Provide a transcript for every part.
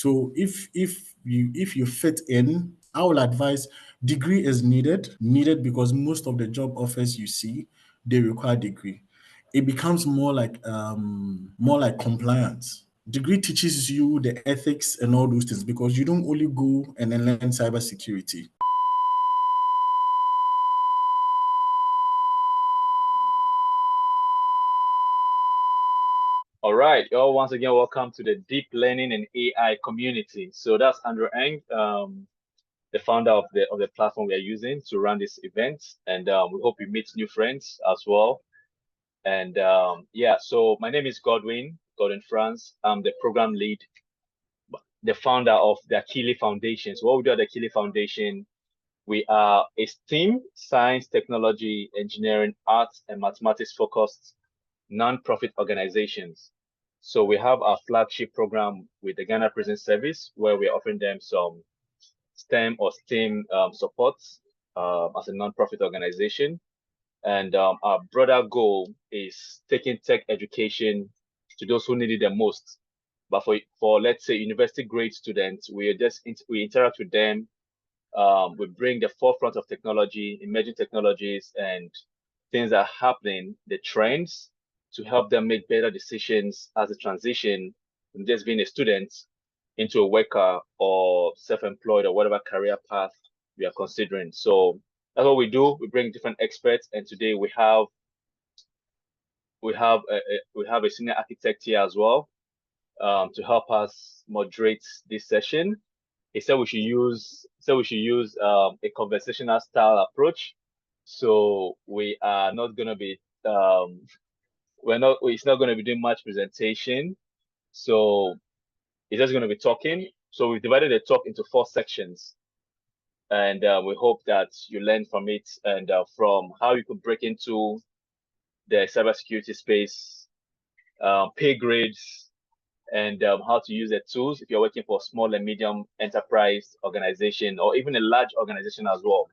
So if you fit in, I will advise degree is needed because most of the job offers you see, they require degree. It becomes more like compliance. Degree teaches you the ethics and all those things because you don't only go and then learn cybersecurity. All right, y'all. Once again, welcome to the Deep Learning and AI community. So that's Andrew Eng, the founder of the platform we are using to run this event, and we hope you meet new friends as well. And yeah, so my name is Godwin France. I'm the program lead, the founder of the Akili Foundation. So what we do at the Akili Foundation, we are a STEAM, science, technology, engineering, arts, and mathematics focused non-profit organizations. So we have our flagship program with the Ghana Prison Service, where we're offering them some STEM or STEAM support as a non-profit organization. And our broader goal is taking tech education to those who need it the most. But for let's say university grade students, we interact with them. We bring the forefront of technology, emerging technologies, and things that are happening, the trends, to help them make better decisions as a transition from just being a student into a worker or self-employed or whatever career path we are considering. So that's what we do. We bring different experts, and today we have a senior architect here as well to help us moderate this session. He said we should use a conversational style approach. So we are not going to be it's not going to be doing much presentation. So it's just going to be talking. So we've divided the talk into 4 sections. And we hope that you learn from it and from how you could break into the cybersecurity space, pay grades, and how to use the tools if you're working for a small and medium enterprise organization or even a large organization as well,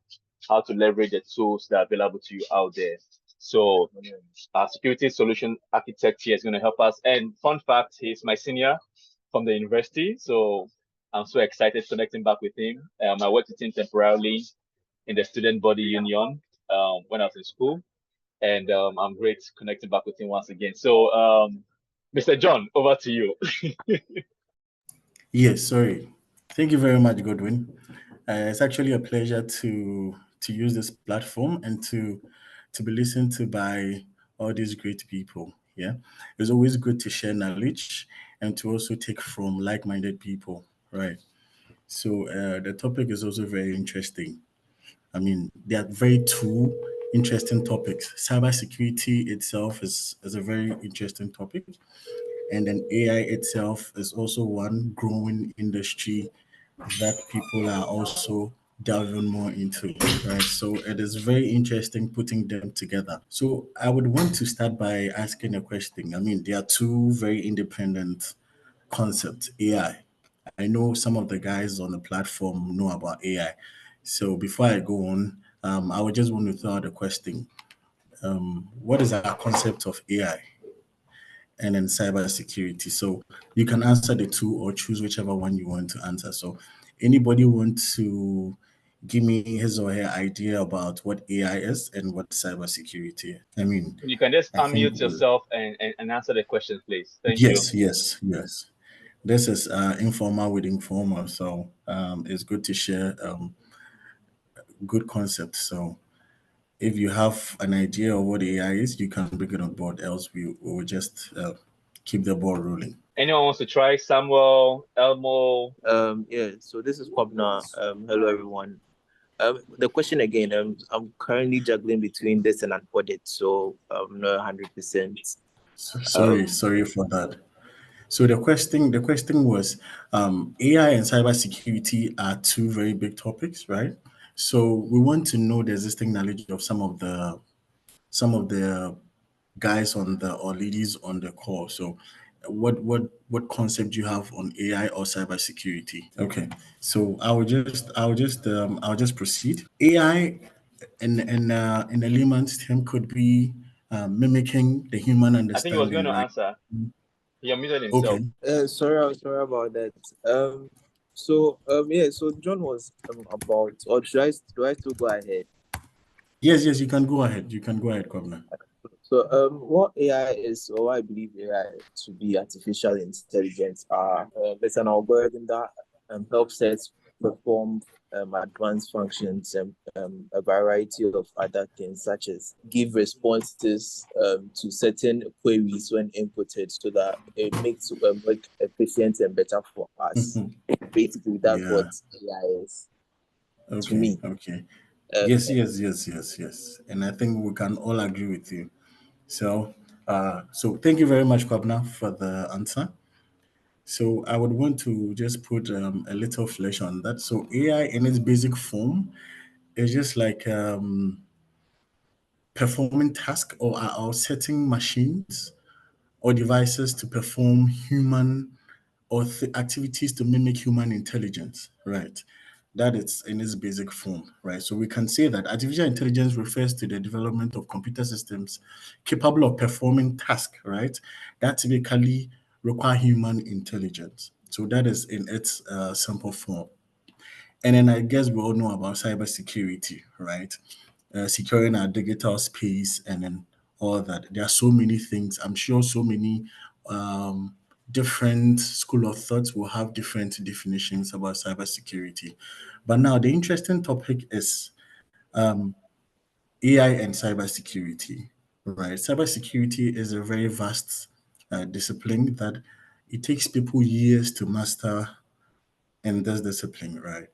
how to leverage the tools that are available to you out there. So our security solution architect here is going to help us. And fun fact, he's my senior from the university. So I'm so excited connecting back with him. I worked with him temporarily in the student body union when I was in school. And I'm great connecting back with him once again. So Mr. John, over to you. Yes, sorry. Thank you very much, Godwin. It's actually a pleasure to use this platform and to be listened to by all these great people. Yeah, it's always good to share knowledge and to also take from like-minded people. Right. So the topic is also very interesting. I mean, they are very two interesting topics. Cybersecurity itself is a very interesting topic, and then AI itself is also one growing industry that people are also delving more into, right? So it is very interesting putting them together. So I would want to start by asking a question. I mean, there are two very independent concepts, AI. I know some of the guys on the platform know about AI. So before I go on, I would just want to throw out a question. What is our concept of AI and then cybersecurity? So you can answer the two or choose whichever one you want to answer. So anybody want to give me his or her idea about what AI is and what cybersecurity is? I mean, You can just I think unmute yourself and answer the question, please. Thank you. yes. This is informal with informal, so it's good to share good concepts. So if you have an idea of what AI is, you can bring it on board. Else, we will just keep the ball rolling. Anyone wants to try? Samuel, Elmo? Yeah, so this is Kwabna. Hello, everyone. The question again, I'm currently juggling between this and an audit, so I'm not 100%. Sorry for that. So the question was, AI and cybersecurity are two very big topics, right? So we want to know the existing knowledge of some of the guys on the or ladies on the call. So what concept do you have on AI or cybersecurity? Okay. So I'll just proceed. AI in a layman's term could be mimicking the human I think he was going understanding, to right? answer. He unmuted himself. Okay. Sorry about that. So John was about, or do I still go ahead? Yes, you can go ahead. You can go ahead, Governor. So what AI is, or what I believe AI to be, artificial intelligence are, it's an algorithm that helps us perform advanced functions and a variety of other things, such as give responses to certain queries when inputted, so that it makes work efficient and better for us. Basically, that's what Yeah. AI is to Okay. me. Okay. Yes, Okay. And I think we can all agree with you. So, so thank you very much, Kwabna, for the answer. So I would want to just put a little flesh on that. So AI in its basic form is just like performing tasks or setting machines or devices to perform human or activities to mimic human intelligence, right? That is in its basic form, right? So we can say that artificial intelligence refers to the development of computer systems capable of performing tasks, right? That typically require human intelligence. So that is in its simple form. And then I guess we all know about cybersecurity, right? Securing our digital space and then all that. There are so many things. I'm sure so many um, different school of thoughts will have different definitions about cybersecurity. But now the interesting topic is AI and cybersecurity, right? Cybersecurity is a very vast discipline that it takes people years to master in this discipline, right?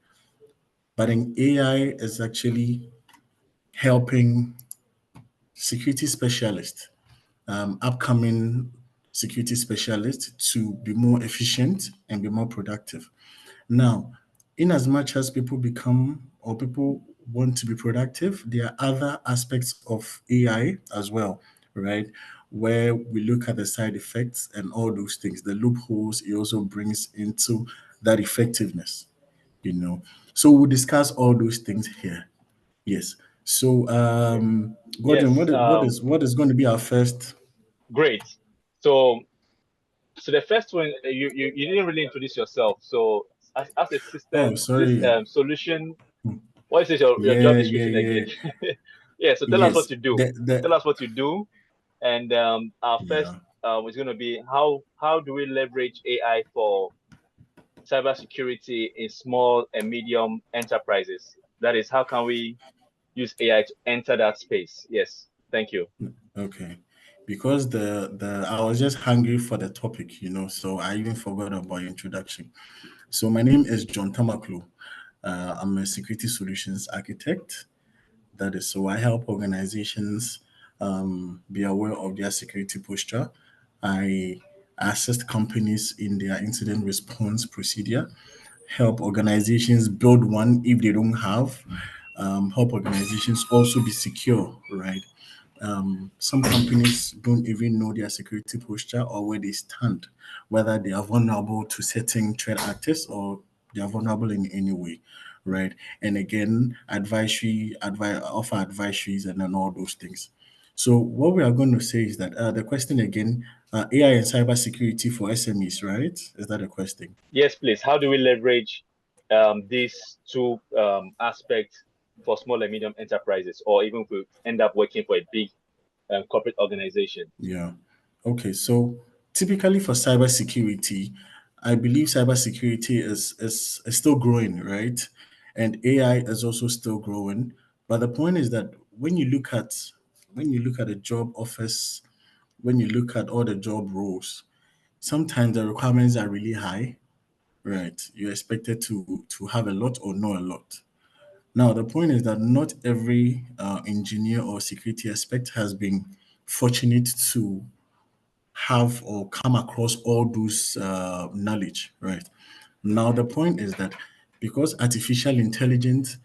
But in AI is actually helping security specialists, upcoming security specialists to be more efficient and be more productive. Now, in as much as people become or people want to be productive, there are other aspects of AI as well, right? Where we look at the side effects and all those things, the loopholes it also brings into that effectiveness, you know. So we'll discuss all those things here. Yes. So, Gordon, Yes. what is going to be our first? Great. So the first one, you didn't really introduce yourself. So as a Oh, system, this sorry. solution, what is your job description Yeah. again? Yeah. So tell us what Yes. you do. Tell us what you do, and our first Yeah. is going to be how do we leverage AI for cybersecurity in small and medium enterprises? That is, how can we use AI to enter that space? Yes. Thank you. Okay. Because the I was just hungry for the topic, so I even forgot about your introduction. So my name is John Tamaklo. I'm a security solutions architect. That is, so I help organizations be aware of their security posture. I assist companies in their incident response procedure, help organizations build one if they don't have, help organizations also be secure, right? Some companies don't even know their security posture or where they stand, whether they are vulnerable to certain threat actors or they are vulnerable in any way, right? And again, offer advisories and then all those things. So what we are going to say is that the question again, AI and cybersecurity for SMEs, right? Is that a question? Yes, please. How do we leverage these two aspects for small and medium enterprises, or even if we end up working for a big corporate organization? Yeah. Okay. So typically for cybersecurity, I believe cybersecurity is still growing, right? And AI is also still growing. But the point is that when you look at a job office, when you look at all the job roles, sometimes the requirements are really high, right? You're expected to have a lot or know a lot. Now, the point is that not every engineer or security expert has been fortunate to have or come across all those knowledge, right? Now, the point is that because artificial intelligence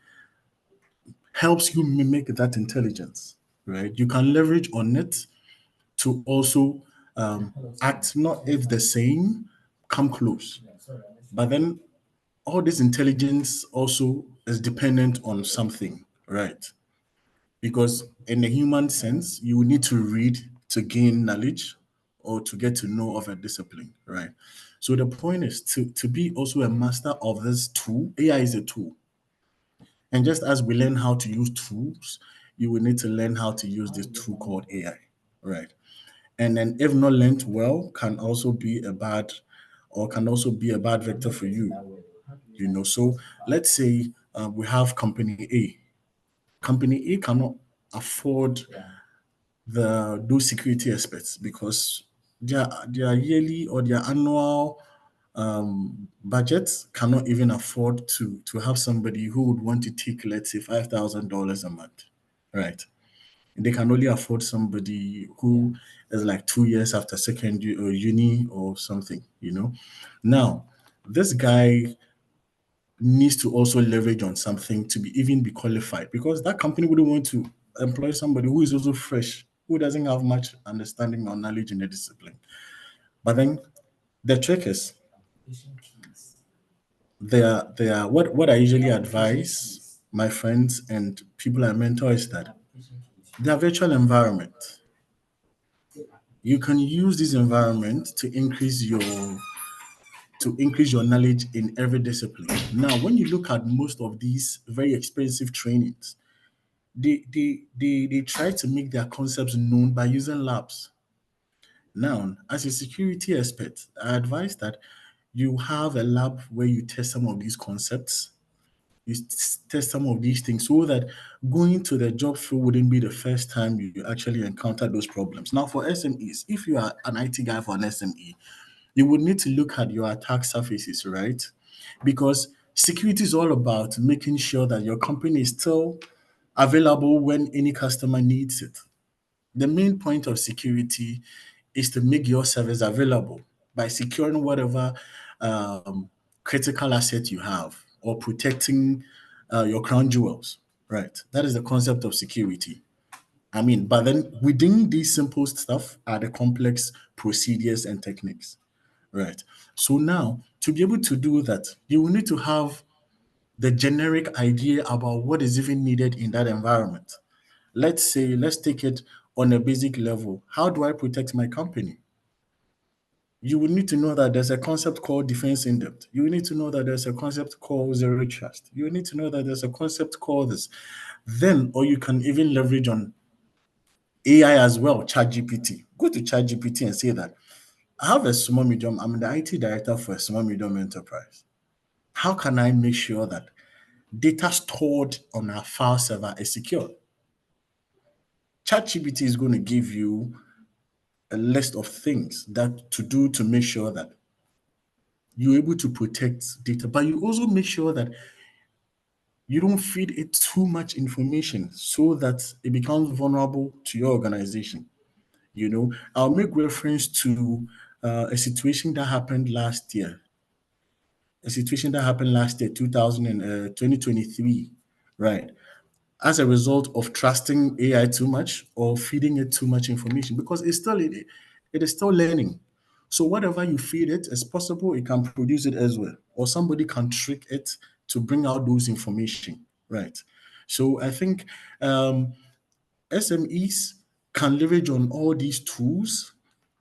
helps you mimic that intelligence, right? You can leverage on it to also act not if the same, come close. But then all this intelligence also is dependent on something, right? Because in a human sense, you will need to read to gain knowledge, or to get to know of a discipline, right? So the point is to be also a master of this tool. AI is a tool. And just as we learn how to use tools, you will need to learn how to use this tool called AI, right? And then if not learned well, can also be a bad or can also be a bad vector for you. So let's say we have company A. Company A cannot afford those security experts because their yearly or their annual budgets cannot even afford to have somebody who would want to take, let's say, $5,000 a month, right? They can only afford somebody who is like 2 years after secondary or uni or something. Now, this guy needs to also leverage on something to be qualified because that company wouldn't want to employ somebody who is also fresh, who doesn't have much understanding or knowledge in the discipline. But then the trick is what I usually advise my friends and people I mentor is that their virtual environment. You can use this environment to increase your knowledge in every discipline. Now, when you look at most of these very expensive trainings, they try to make their concepts known by using labs. Now, as a security expert, I advise that you have a lab where you test some of these concepts, test some of these things so that going to the job field wouldn't be the first time you actually encounter those problems. Now, for SMEs, if you are an IT guy for an SME, you would need to look at your attack surfaces, right? Because security is all about making sure that your company is still available when any customer needs it. The main point of security is to make your service available by securing whatever critical asset you have or protecting your crown jewels, right? That is the concept of security. I mean, but then within these simple stuff are the complex procedures and techniques, right? So now, to be able to do that, you will need to have the generic idea about what is even needed in that environment. Let's take it on a basic level. How do I protect my company? You will need to know that there's a concept called defense in depth. You will need to know that there's a concept called zero trust. You will need to know that there's a concept called this. Then, or you can even leverage on AI as well, ChatGPT. Go to ChatGPT and say that I'm the IT director for a small medium enterprise. How can I make sure that data stored on our file server is secure? ChatGPT is going to give you a list of things that to do to make sure that you're able to protect data, but you also make sure that you don't feed it too much information so that it becomes vulnerable to your organization. I'll make reference to a situation that happened last year. A situation that happened last year, 2023, right? As a result of trusting AI too much or feeding it too much information because it is still learning. So whatever you feed it, it's possible it can produce it as well, or somebody can trick it to bring out those information, right? So I think SMEs can leverage on all these tools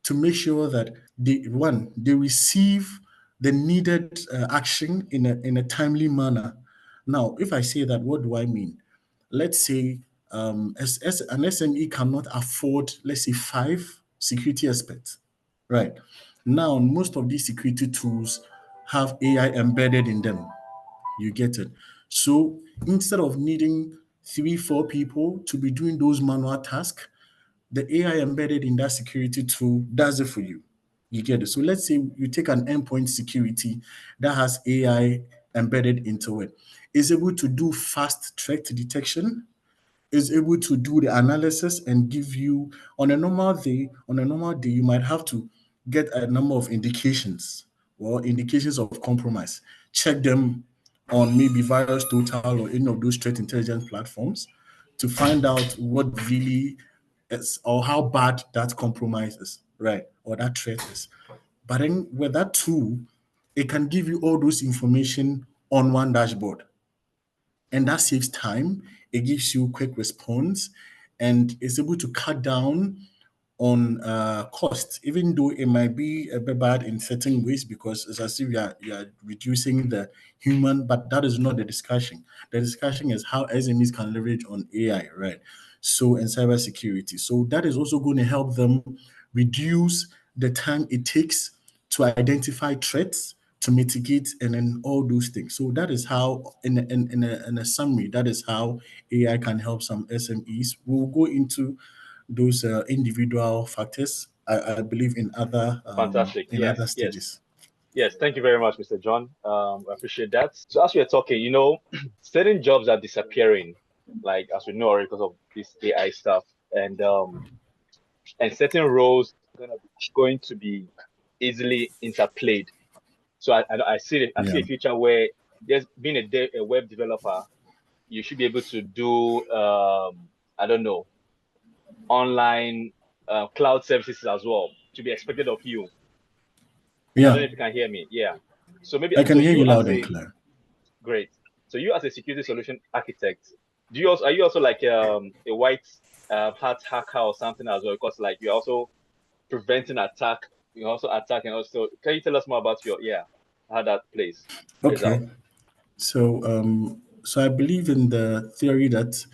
to make sure that they receive the needed action in a timely manner. Now, if I say that, what do I mean? Let's say as an SME cannot afford, let's say, 5 security experts, right? Now, most of these security tools have AI embedded in them. You get it. So instead of needing 3, 4 people to be doing those manual tasks, the AI embedded in that security tool does it for you. You get it. So let's say you take an endpoint security that has AI embedded into it. It's able to do fast threat detection, is able to do the analysis and give you on a normal day you might have to get a number of indications or indications of compromise, check them on maybe virus total or any of those threat intelligence platforms to find out what really is or how bad that compromise is, right, or that threat is. But then with that tool, it can give you all those information on one dashboard, and that saves time. It gives you quick response and is able to cut down on cost, even though it might be a bit bad in certain ways, because it's as if you are reducing the human, but that is not the discussion. The discussion is how SMEs can leverage on AI, right? So, and cybersecurity. So that is also going to help them reduce the time it takes to identify threats, to mitigate, and then all those things. So that is how, in a summary, that is how AI can help some SMEs. We'll go into those individual factors, I believe, Fantastic. in other Yes, yes. stages. Yes, thank you very much, Mr. John. I appreciate that. So as we are talking, certain jobs are disappearing, like as we know already because of this AI stuff, and certain roles are going to be easily interplayed. So I see Yeah, a future where there's being a web developer, you should be able to do I don't know, online cloud services as well to be expected of you. I don't yeah, know if you can hear me. Yeah. So maybe I can so hear you you as loud and a clear. great. So you as a security solution architect, do you also are you also like a white hat hacker or something as well? Because like you're also preventing attack, you also attack and also can you tell us more about your how that plays out? Okay, so I believe in the theory that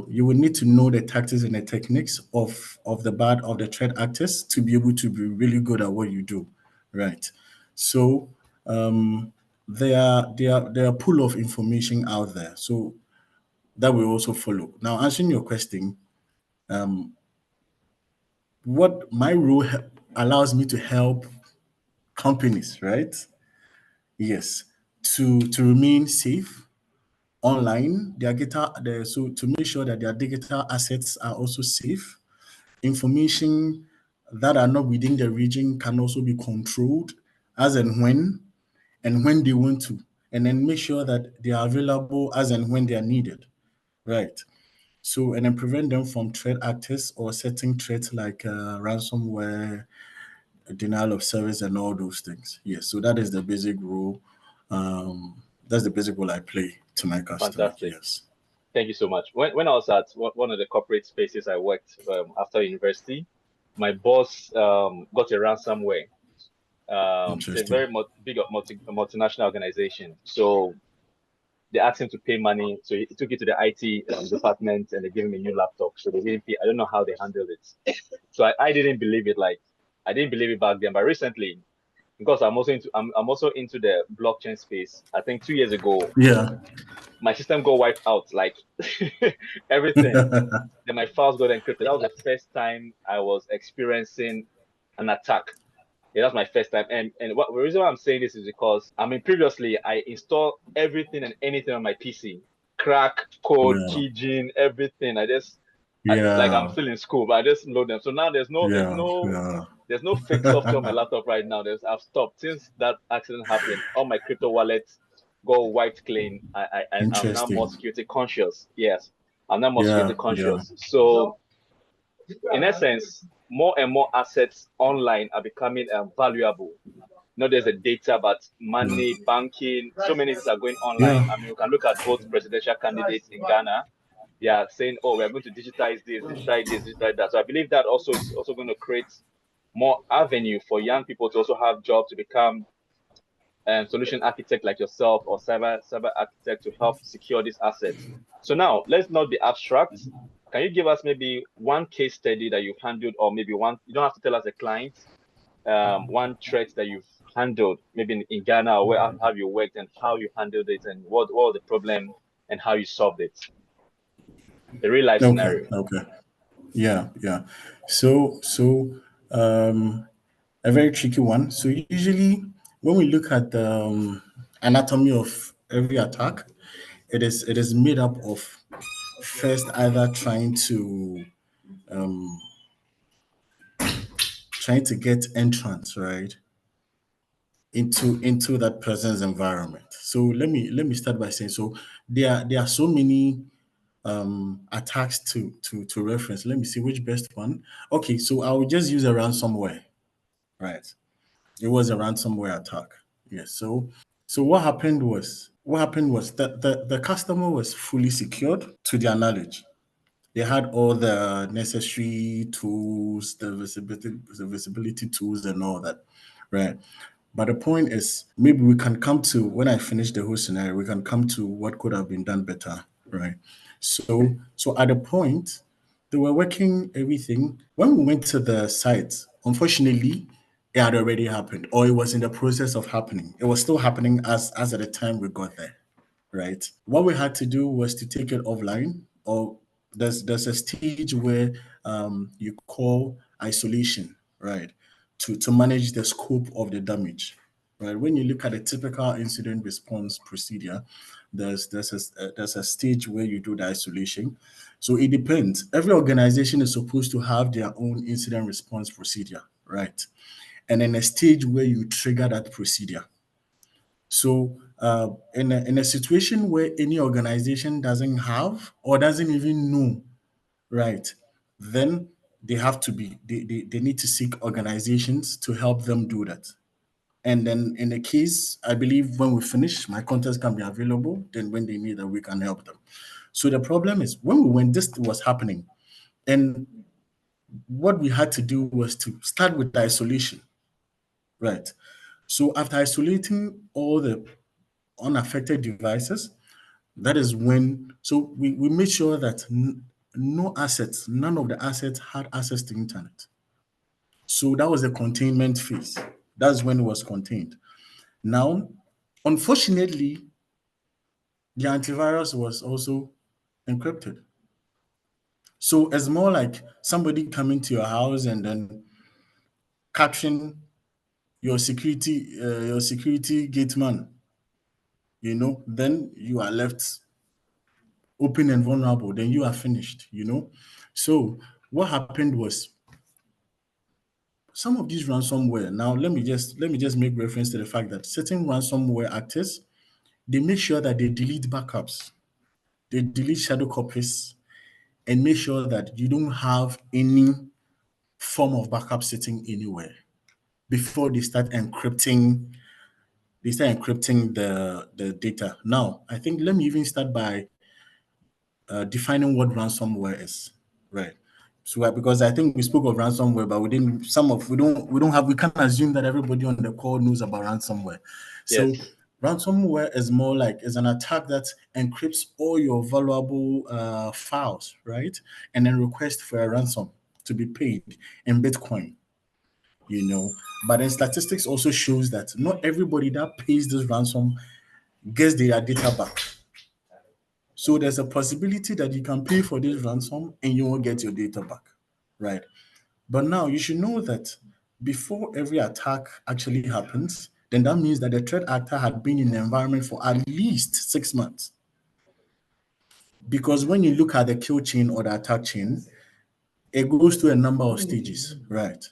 you would need to know the tactics and the techniques of the threat actors to be able to be really good at what you do, right? So there are a pool of information out there, so that will also follow. Now, answering your question, what my role allows me to help companies, right? Yes, to remain safe online, so to make sure that their digital assets are also safe. Information that are not within the region can also be controlled as and when they want to, and then make sure that they are available as and when they are needed, right? So, and then prevent them from threat actors or setting threats like ransomware, denial of service, and all those things. Yes, so that is the basic role. That's the basic role I play to my customer. Fantastic. Yes, Thank you so much. When I was at one of the corporate spaces I worked after university, my boss got a ransomware. It's a interesting. very multinational organization. So they asked him to pay money. So he took it to the IT department and they gave him a new laptop. So they didn't pay. I don't know how they handled it. So I didn't believe it. Like I didn't believe it back then. But recently, because I'm also into the blockchain space. I think 2 years ago, Yeah. my system got wiped out. Like everything. Then my files got encrypted. That was the first time I was experiencing an attack. Yeah, that's my first time. And the reason why I'm saying this is because I mean previously I installed everything and anything on my PC, crack, code, Yeah. keygen, everything. Like I'm Yeah. still in school, but I just load them. So now Yeah. Yeah. there's no fake software on my laptop right now. I've stopped since that accident happened. All my crypto wallets go wiped clean. I'm now more Interesting. security conscious. Yes, I'm now more security Yeah. Yeah. conscious. So in essence, more and more assets online are becoming valuable. Not there's a data, but Yeah. money, banking, so many things are going online. Yeah. I mean, we can look at both presidential candidates in Ghana. They are saying, "Oh, we are going to digitize this, digitize that." So I believe that also is also going to create more avenue for young people to also have jobs to become solution architect like yourself or cyber architect to help secure these assets. So now let's not be abstract. Can you give us maybe one case study that you've handled, or maybe one? You don't have to tell us a client. One threat that you've handled, maybe in Ghana, or where have you worked and how you handled it, and what was the problem and how you solved it. A real life Okay. scenario. Okay. Yeah. Yeah. So a very tricky one. So usually when we look at the anatomy of every attack, it is made up of first either trying to get entrance, right, into that person's environment. So let me start by saying, so there are so many attacks to reference. Let me see which best one. Okay, so I will just use a ransomware, right? It was a ransomware attack. Yes. So what happened was that the customer was fully secured to their knowledge, They had all the necessary tools, the visibility tools, and all that, right? But the point is, maybe we can come to when I finish the whole scenario, we can come to what could have been done better, right? So at the point, they were working everything. When we went to the site, unfortunately, it had already happened, or it was in the process of happening. It was still happening as at the time we got there, right? What we had to do was to take it offline, or there's a stage where you call isolation, right, to manage the scope of the damage, right? When you look at a typical incident response procedure, there's a stage where you do the isolation. So it depends. Every organization is supposed to have their own incident response procedure, right? And then a stage where you trigger that procedure. So, in a situation where any organization doesn't have or doesn't even know, right, then they need to seek organizations to help them do that. And then in the case, I believe when we finish, my contacts can be available. Then when they need that, we can help them. So the problem is when this was happening, and what we had to do was to start with the isolation, right? So after isolating all the unaffected devices, that is when, so we made sure that no assets, none of the assets had access to internet. So that was the containment phase. That's when it was contained. Now, unfortunately, the antivirus was also encrypted. So it's more like somebody coming to your house and then capturing your security gate man, then you are left open and vulnerable, then you are finished. So what happened was some of these ransomware. Now let me just make reference to the fact that certain ransomware actors, they make sure that they delete backups, they delete shadow copies, and make sure that you don't have any form of backup sitting anywhere before they start encrypting the data. Now, I think let me even start by defining what ransomware is, right? So because I think we spoke of ransomware, but we didn't. We can't assume that everybody on the call knows about ransomware. So Yes. ransomware is more like is an attack that encrypts all your valuable files, right, and then request for a ransom to be paid in Bitcoin. You know, but then statistics also shows that not everybody that pays this ransom gets their data back. So there's a possibility that you can pay for this ransom and you won't get your data back, right? But now you should know that before every attack actually happens, then that means that the threat actor had been in the environment for at least 6 months. Because when you look at the kill chain or the attack chain, it goes through a number of stages, right?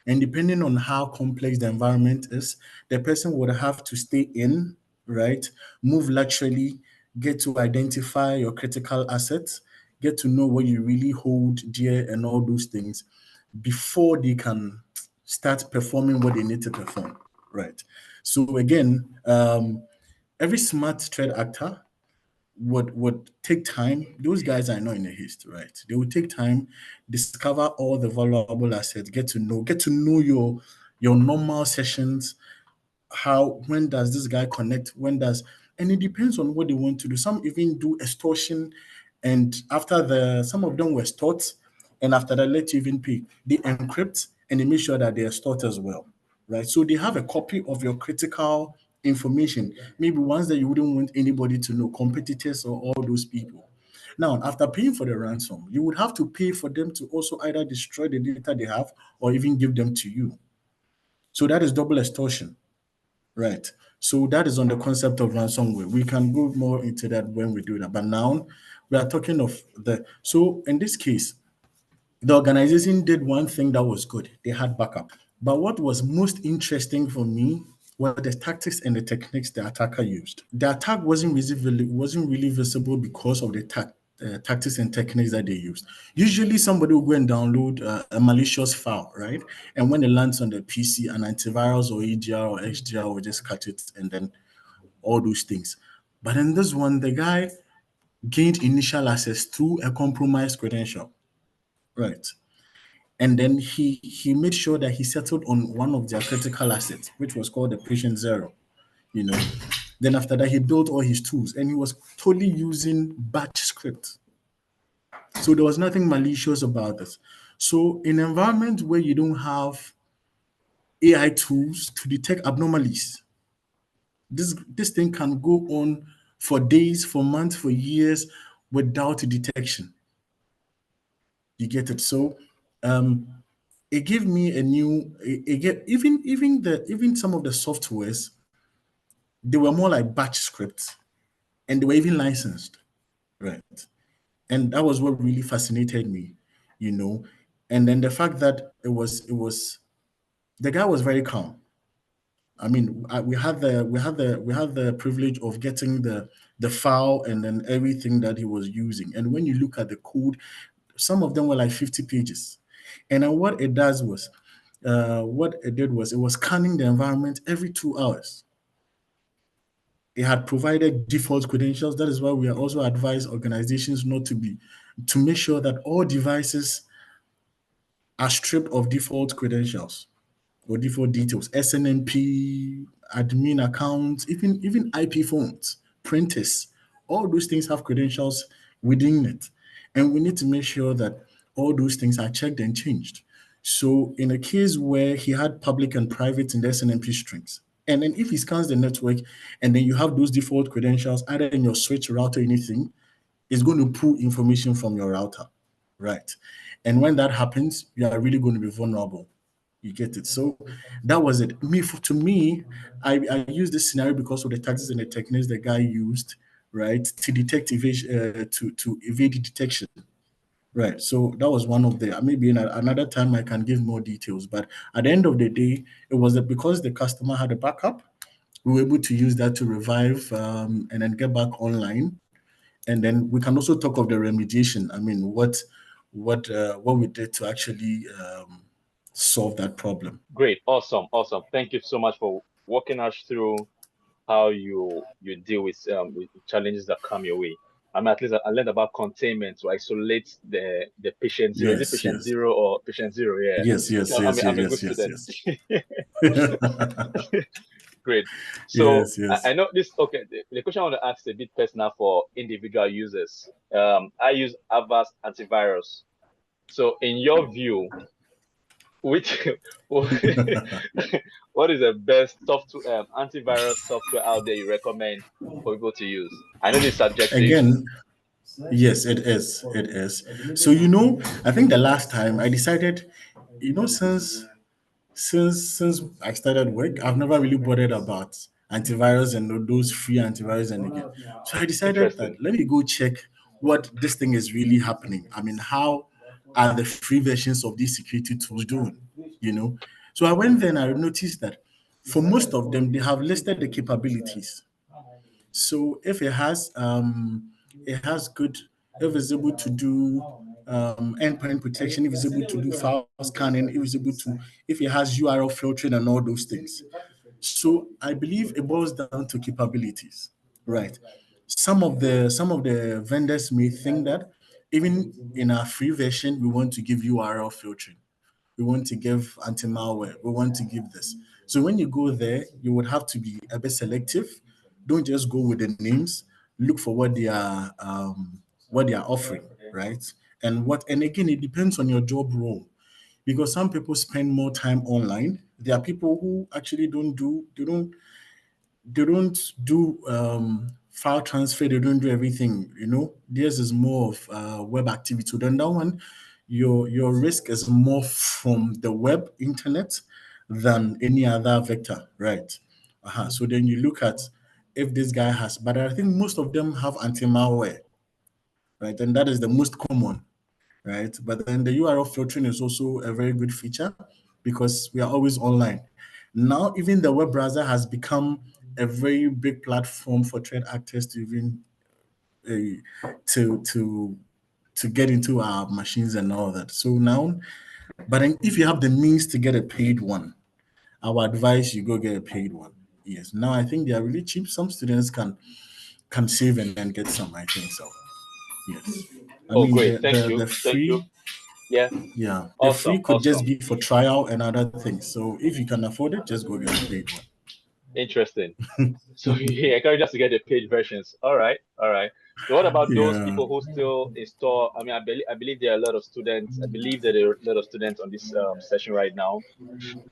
And depending on how complex the environment is, the person would have to stay in, right? Move laterally, get to identify your critical assets, get to know what you really hold dear and all those things before they can start performing what they need to perform, right? So again, every smart threat actor would take time. Those guys are not in a haste, right? They would take time, discover all the valuable assets, get to know your normal sessions. How when does this guy connect? And it depends on what they want to do. Some even do extortion, and after the some of them were extort, and after that let you even pay. They encrypt and they make sure that they extort as well, right? So they have a copy of your critical information, maybe ones that you wouldn't want anybody to know, competitors or all those people. Now, after paying for the ransom, you would have to pay for them to also either destroy the data they have or even give them to you. So that is double extortion. Right. So that is on the concept of ransomware. We can go more into that when we do that. But now we are talking of so in this case, the organization did one thing that was good. They had backup. But what was most interesting for me were the tactics and the techniques the attacker used. The attack wasn't really visible because of the tactics and techniques that they used. Usually, somebody will go and download a malicious file, right? And when it lands on the PC, an antivirus or EDR or XDR will just catch it and then all those things. But in this one, the guy gained initial access through a compromised credential, right? And then he made sure that he settled on one of their critical assets, which was called the patient zero. You know, then after that he built all his tools, and he was totally using batch script. So there was nothing malicious about this. So in an environment where you don't have AI tools to detect anomalies, this thing can go on for days, for months, for years without detection. You get it? So it gave me a new it gave, even some of the softwares, they were more like batch scripts, and they were even licensed, right? And that was what really fascinated me, you know. And then the fact that it was the guy was very calm. I mean, we had the privilege of getting the file and then everything that he was using. And when you look at the code, some of them were like 50 pages. And then what it did was it was scanning the environment every 2 hours. It had provided default credentials. That is why we are also advise organizations not to make sure that all devices are stripped of default credentials or default details, SNMP, admin accounts, even IP phones, printers. All those things have credentials within it. And we need to make sure that all those things are checked and changed. So in a case where he had public and private in the SNMP strings, and then if he scans the network and then you have those default credentials either in your switch router or anything, it's going to pull information from your router, right? And when that happens, you are really going to be vulnerable. You get it. So that was it. To me, I used this scenario because of the tactics and the techniques the guy used, right, to detect evasion, to evade detection. Right. So that was one of the maybe in another time I can give more details. But at the end of the day, it was that because the customer had a backup, we were able to use that to revive and then get back online. And then we can also talk of the remediation. I mean, what we did to actually solve that problem. Great, awesome. Thank you so much for walking us through how you deal with challenges that come your way. I mean, at least I learned about containment to isolate the patient zero. Is it Yes, patient yes, zero or patient zero? Yeah. yes, yes, I'm yes, I'm a yes, good yes, student. yes, Great. So yes, I yes. know this. Okay, the question I want to ask is a bit personal for individual users. I use Avast antivirus. So, in your view, which what is the best software antivirus software out there you recommend for people to use? I know this is subjective. Again, yes, it is. It is. So I think the last time I decided, since I started work, I've never really bothered about antivirus and those free antivirus and again. So I decided Interesting. that let me go check what this thing is really happening. I mean, how are the free versions of these security tools doing? You know. So I went there and I noticed that for most of them, they have listed the capabilities. So if it has good, if it's able to do endpoint protection, if it's able to do file scanning, if it has URL filtering and all those things. So I believe it boils down to capabilities, right? Some of the vendors may think that even in our free version, we want to give URL filtering, we want to give anti-malware, we want to give this. So when you go there, you would have to be a bit selective. Don't just go with the names. Look for what they are offering, right? And again, it depends on your job role because some people spend more time online. There are people who actually don't do file transfer. They don't do everything. Theirs is more of web activity. So then that one, your risk is more from the web internet than any other vector, right? So then you look at if this guy has, but I think most of them have anti-malware, right? And that is the most common, right? But then the URL filtering is also a very good feature because we are always online. Now, even the web browser has become a very big platform for threat actors to even to get into our machines and all that. So now, but then if you have the means to get a paid one, I would advise you go get a paid one. Yes. Now I think they are really cheap. Some students can save and then get some. I think so. Yes. I Oh, mean great. Thank the you. Thank you. free, Yeah. yeah, the free Awesome. could just Awesome. be for trial and other things. So if you can afford it, just go get a paid Interesting. one. So you encourage us to get the paid versions. All right. All right. So what about those Yeah. people who still install? I mean, I believe there are a lot of students. I believe that there are a lot of students on this session right now,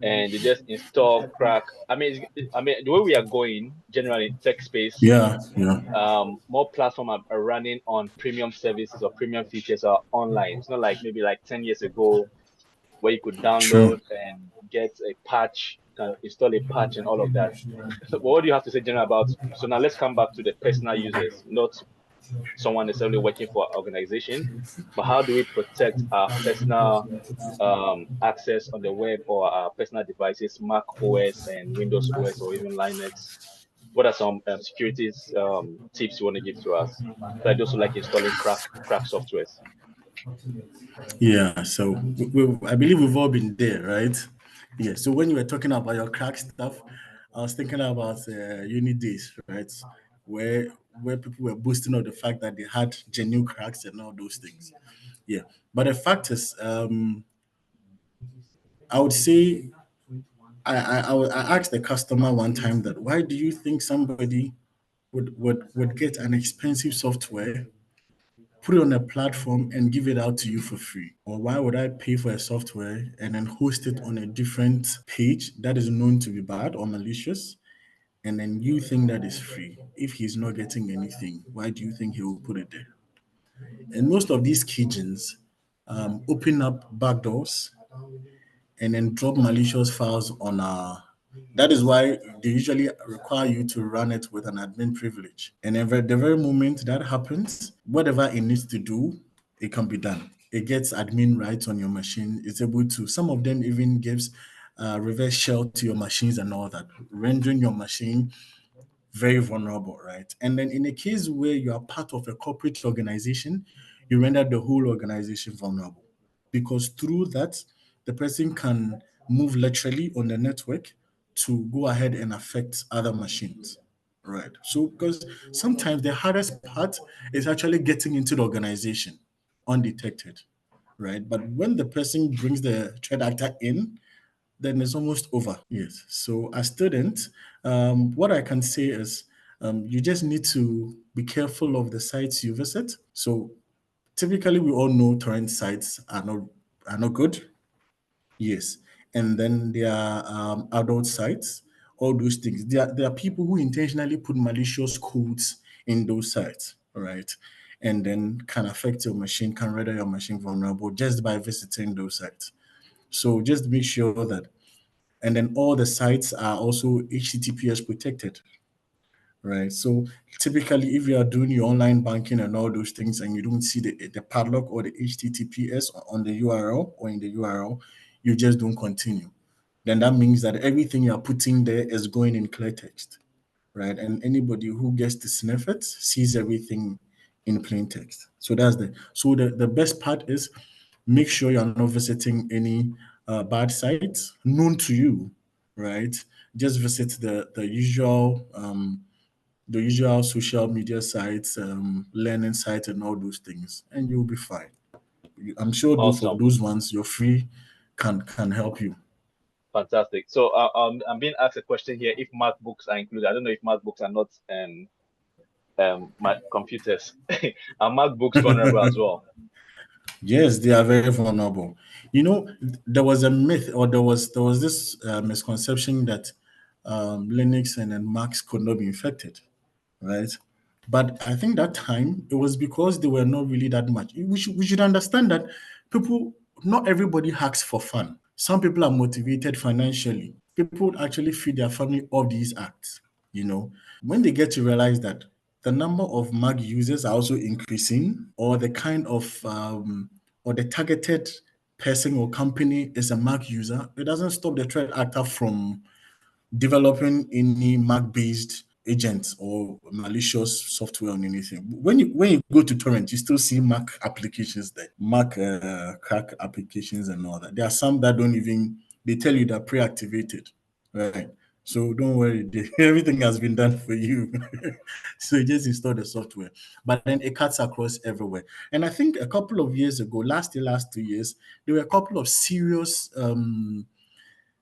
and they just install crack. I mean, the way we are going generally in tech space, Yeah. Yeah. more platform are running on premium services or premium features are online. It's not like maybe like 10 years ago where you could True. download and get a patch, can install a patch and all of that. So what do you have to say, general, about? So now let's come back to the personal users, not someone necessarily working for an organization, but how do we protect our personal access on the web or our personal devices, Mac OS and Windows OS or even Linux? What are some securities tips you want to give to us? Like those who like installing crack softwares. Yeah, so I believe we've all been there, right? Yeah. So when you were talking about your crack stuff, I was thinking about uni days, right? Where where people were boasting of the fact that they had genuine cracks and all those things. Yeah. But the fact is, I would say I asked the customer one time that why do you think somebody would get an expensive software, put it on a platform and give it out to you for free? Or why would I pay for a software and then host it on a different page that is known to be bad or malicious? And then you think that is free. If he's not getting anything, why do you think he will put it there? And most of these keygens open up backdoors and then drop malicious files on our. That is why they usually require you to run it with an admin privilege. And the very moment that happens, whatever it needs to do, it can be done. It gets admin rights on your machine. It's able to. Some of them even gives reverse shell to your machines and all that, rendering your machine very vulnerable, right? And then in a case where you are part of a corporate organization, you render the whole organization vulnerable because through that, the person can move laterally on the network to go ahead and affect other machines, right? So, because sometimes the hardest part is actually getting into the organization undetected, right? But when the person brings the threat actor in, then it's almost over. Yes. So as students, what I can say is you just need to be careful of the sites you visit. So typically, we all know torrent sites are not good. Yes. And then there are adult sites, all those things. There are people who intentionally put malicious codes in those sites, all right? And then can affect your machine, can render your machine vulnerable just by visiting those sites. So just make sure that, and then all the sites are also HTTPS protected, right? So typically, if you are doing your online banking and all those things, and you don't see the padlock or the HTTPS on the URL or in the URL, you just don't continue. Then that means that everything you are putting there is going in clear text, right? And anybody who gets to sniff it sees everything in plain text. So the best part is make sure you're not visiting any bad sites known to you, right? Just visit the usual social media sites, learning sites, and all those things, and you'll be fine. I'm sure though for Awesome. those ones, your free can help you. Fantastic. So I'm being asked a question here if MacBooks are included. I don't know if MacBooks are not my computers. Are MacBooks vulnerable as well? Yes, they are very vulnerable. There was a myth, or there was this misconception that Linux and then Macs could not be infected, right? But I think that time it was because they were not really that much. We should understand that people, not everybody hacks for fun. Some people are motivated financially. People actually feed their family of these acts. When they get to realize that the number of Mac users are also increasing, or the kind of or the targeted person or company is a Mac user, it doesn't stop the threat actor from developing any Mac-based agents or malicious software on anything. When you go to torrent, you still see Mac applications there, Mac crack applications and all that. There are some that don't even, they tell you they're pre-activated, right? So don't worry, everything has been done for you. So you just install the software. But then it cuts across everywhere. And I think a couple of years ago, last 2 years, there were a couple of serious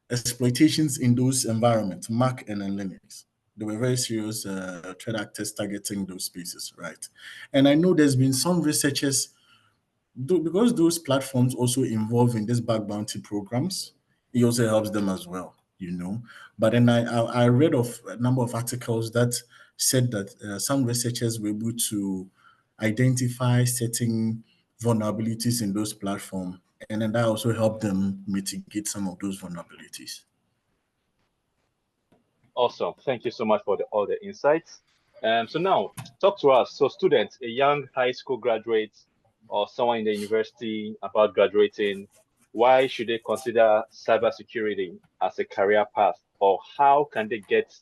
exploitations in those environments, Mac and then Linux. There were very serious threat actors targeting those spaces, right? And I know there's been some researchers because those platforms also involve in these bug bounty programs, it also helps them as well, you know. But then I read of a number of articles that said that some researchers were able to identify certain vulnerabilities in those platforms, and then that also helped them mitigate some of those vulnerabilities. Awesome. Thank you so much for all the insights. So now, talk to us. So students, a young high school graduate or someone in the university about graduating, why should they consider cybersecurity as a career path, or how can they get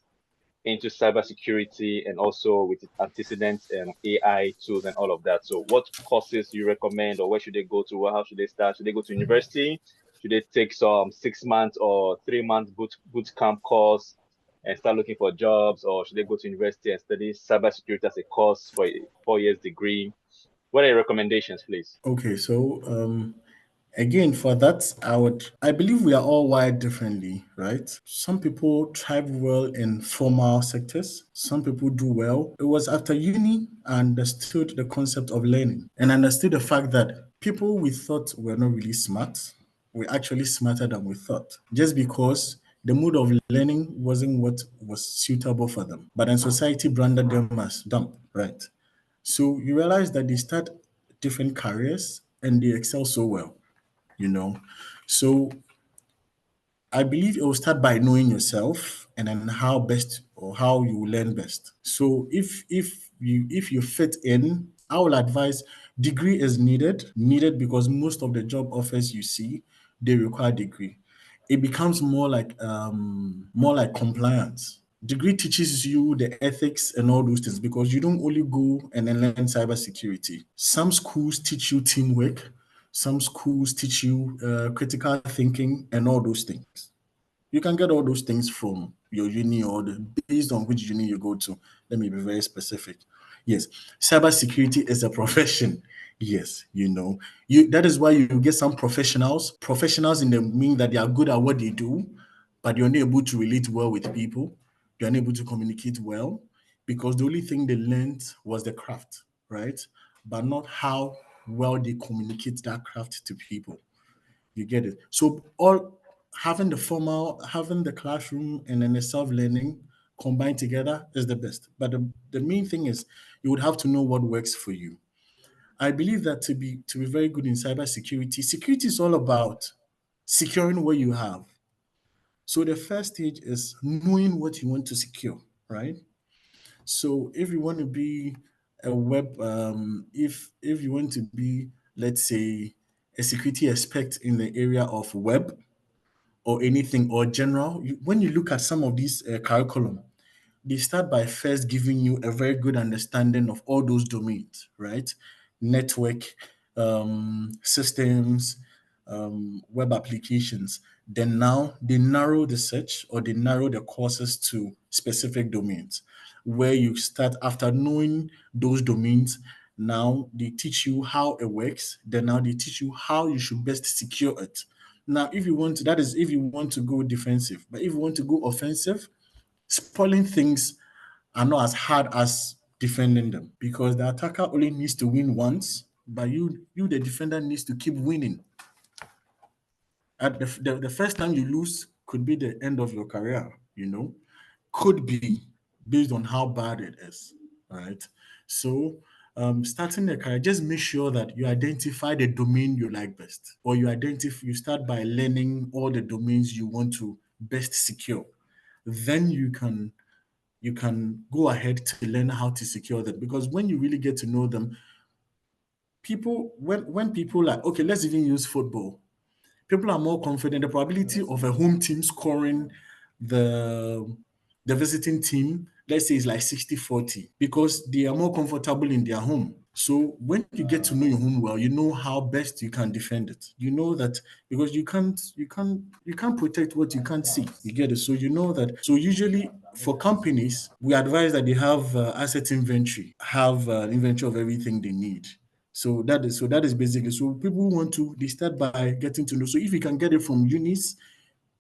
into cybersecurity and also with its antecedents and AI tools and all of that? So what courses you recommend, or where should they go to? How should they start? Should they go to university? Should they take some 6 months or 3 months boot camp course and start looking for jobs, or should they go to university and study cybersecurity as a course for a 4 years degree? What are your recommendations, please? Okay, so again, for that, I believe we are all wired differently, right? Some people thrive well in formal sectors. Some people do well. It was after uni I understood the concept of learning and understood the fact that people we thought were not really smart were actually smarter than we thought, just because the mode of learning wasn't what was suitable for them. But then society branded them as dumb, right? So you realize that they start different careers and they excel so well, you know. So I believe it will start by knowing yourself and then how best or how you learn best. So if you fit in, I will advise degree is needed because most of the job offers you see they require degree. It becomes more like compliance. Degree teaches you the ethics and all those things because you don't only go and then learn cybersecurity. Some schools teach you teamwork, some schools teach you critical thinking and all those things. You can get all those things from your uni or based on which uni you go to. Let me be very specific. Yes, cybersecurity is a profession. Yes, that is why you get some professionals in the mean that they are good at what they do, but you're not able to relate well with people. You're unable to communicate well because the only thing they learned was the craft, right? But not how well they communicate that craft to people. You get it? So all having the classroom and then the self-learning combined together is the best. But the main thing is you would have to know what works for you. I believe that to be very good in cybersecurity, security is all about securing what you have. So the first stage is knowing what you want to secure, right? So if you want to be a web, if you want to be, let's say, a security expert in the area of web, or anything or general, when you look at some of these curriculum, they start by first giving you a very good understanding of all those domains, right? Network, systems, web applications. Then now they narrow the search or they narrow the courses to specific domains where you start after knowing those domains. Now they teach you how it works. Then now they teach you how you should best secure it. Now, if you want to, that is if you want to go defensive, but if you want to go offensive, spoiling things are not as hard as defending them because the attacker only needs to win once, but you the defender needs to keep winning. At the first time you lose could be the end of your career, could be based on how bad it is. All right. So starting a career, just make sure that you identify the domain you like best, or you start by learning all the domains you want to best secure. Then you can go ahead to learn how to secure them because when you really get to know them, when people like, okay, let's even use football. People are more confident. The probability of a home team scoring the the visiting team, let's say, is like 60-40 because they are more comfortable in their home. So when you get to know your home well, you know how best you can defend it. You know that because you can't protect what you can't see. You get it. So you know that. So usually for companies, we advise that they have asset inventory, have inventory of everything they need. So that is basically, so people who want to, they start by getting to know. So if you can get it from unis,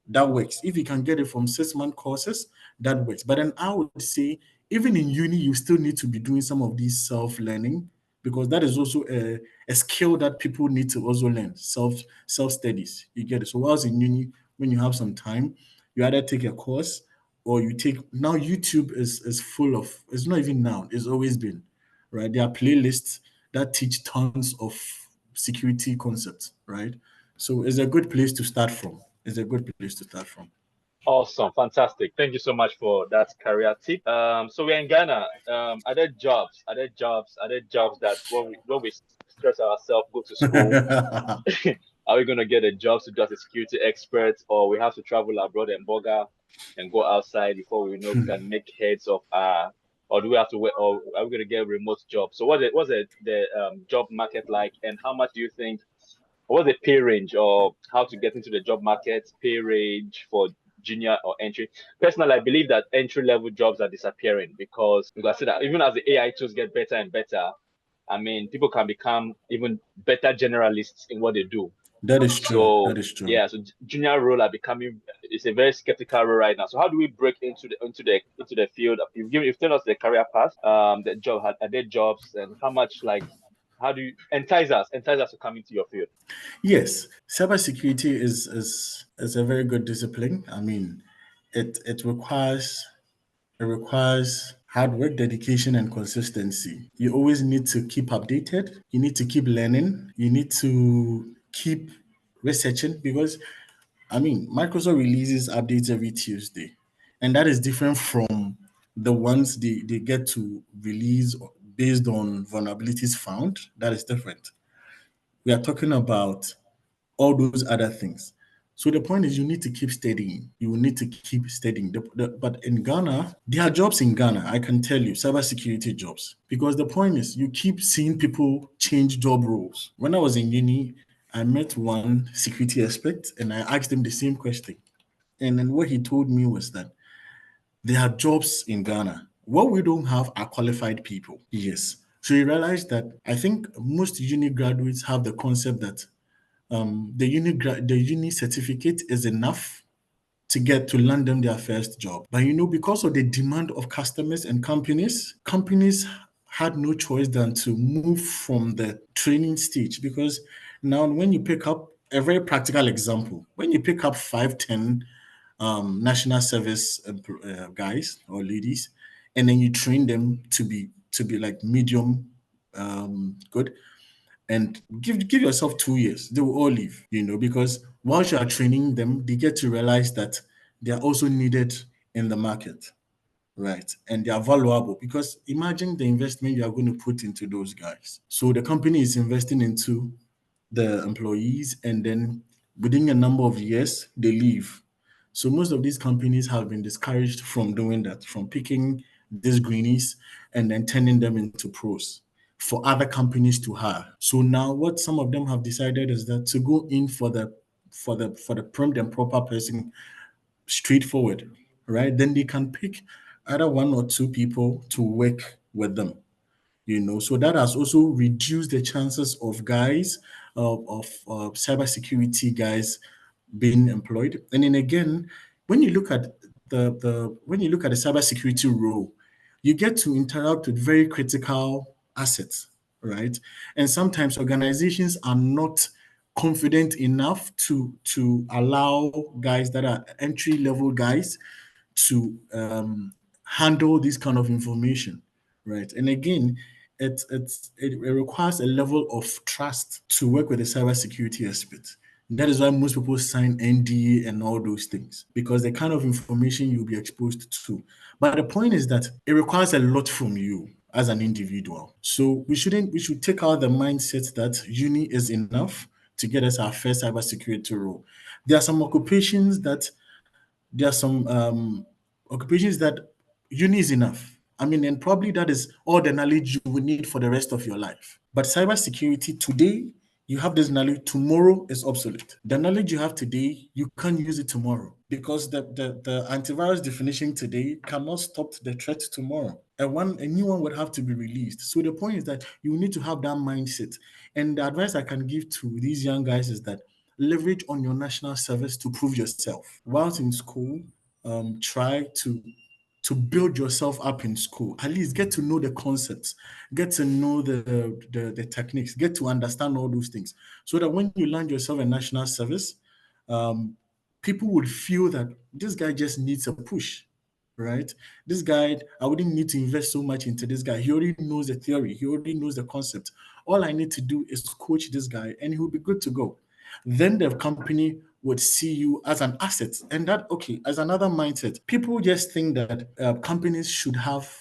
that works. If you can get it from 6-month courses, that works. But then I would say, even in uni, you still need to be doing some of these self-learning, because that is also a skill that people need to also learn. Self studies. You get it. So whilst in uni, when you have some time, you either take a course or you take, now YouTube is full of, it's not even now, it's always been, right? There are playlists that teach tons of security concepts, right? So it's a good place to start from. It's a good place to start from. Awesome, fantastic. Thank you so much for that career tip. So we're in Ghana. Are there jobs? Are there jobs? Are there jobs that when we stress ourselves, go to school, are we gonna get a job to do as a security expert, or we have to travel abroad and bugger and go outside before we know we can make heads of or do we have to wait, or are we gonna get a remote job? So what's the job market like, and how much do you think, what's the pay range, or how to get into the job market, pay range for junior or entry? Personally, I believe that entry level jobs are disappearing because I see that even as the AI tools get better and better, I mean, people can become even better generalists in what they do. That is true. That So is true. yeah, so junior role are becoming, it's a very skeptical role right now. So how do we break into the field? You've told us the career path, the job, are there jobs, and how much, like, how do you entice us to come into your field? Yes, cybersecurity is a very good discipline. I mean, it requires hard work, dedication, and consistency. You always need to keep updated. You need to keep learning. You need to keep researching, because I mean, Microsoft releases updates every Tuesday, and that is different from the ones they get to release based on vulnerabilities found. That is different. We are talking about all those other things. So the point is, you need to keep studying. You will need to keep studying. But in Ghana, there are jobs in Ghana, I can tell you, cybersecurity jobs. Because the point is, you keep seeing people change job roles. When I was in uni, I met one security expert and I asked him the same question. And then what he told me was that there are jobs in Ghana. What we don't have are qualified people. Yes. So he realized that I think most uni graduates have the concept that the uni certificate is enough to get to land them their first job. But because of the demand of customers and companies had no choice than to move from the training stage. Because now, when you pick up a very practical example, when you pick up 5, 10 national service guys or ladies, and then you train them to be like medium good, and give yourself 2 years, they will all leave, because whilst you are training them, they get to realize that they are also needed in the market, right? And they are valuable, because imagine the investment you are going to put into those guys. So the company is investing into the employees, and then within a number of years, they leave. So most of these companies have been discouraged from doing that, from picking these greenies and then turning them into pros for other companies to hire. So now what some of them have decided is that to go in for the prompt and proper person, straightforward, right? Then they can pick either one or two people to work with them. So that has also reduced the chances of guys of cybersecurity guys being employed. And then again, when you look at the cybersecurity role, you get to interact with very critical assets, right? And sometimes organizations are not confident enough to allow guys that are entry level guys to handle this kind of information, right? And again, it requires a level of trust to work with a cybersecurity expert. That is why most people sign NDA and all those things, because the kind of information you'll be exposed to. But the point is that it requires a lot from you as an individual. So we should take out the mindset that uni is enough to get us our first cybersecurity role. There are some occupations that uni is enough. I mean, and probably that is all the knowledge you will need for the rest of your life. But cybersecurity today, you have this knowledge, tomorrow is obsolete. The knowledge you have today, you can't use it tomorrow because the antivirus definition today cannot stop the threat tomorrow. A new one would have to be released. So the point is that you need to have that mindset. And the advice I can give to these young guys is that leverage on your national service to prove yourself. Whilst in school, try to build yourself up in school. At least get to know the concepts, get to know the techniques, get to understand all those things, so that when you land yourself in national service, um, people would feel that this guy just needs a push, right? This guy, I wouldn't need to invest so much into this guy. He already knows the theory, he already knows the concept. All I need to do is coach this guy, and he will be good to go. Then the company would see you as an asset, and that, okay, as another mindset. People just think that companies should have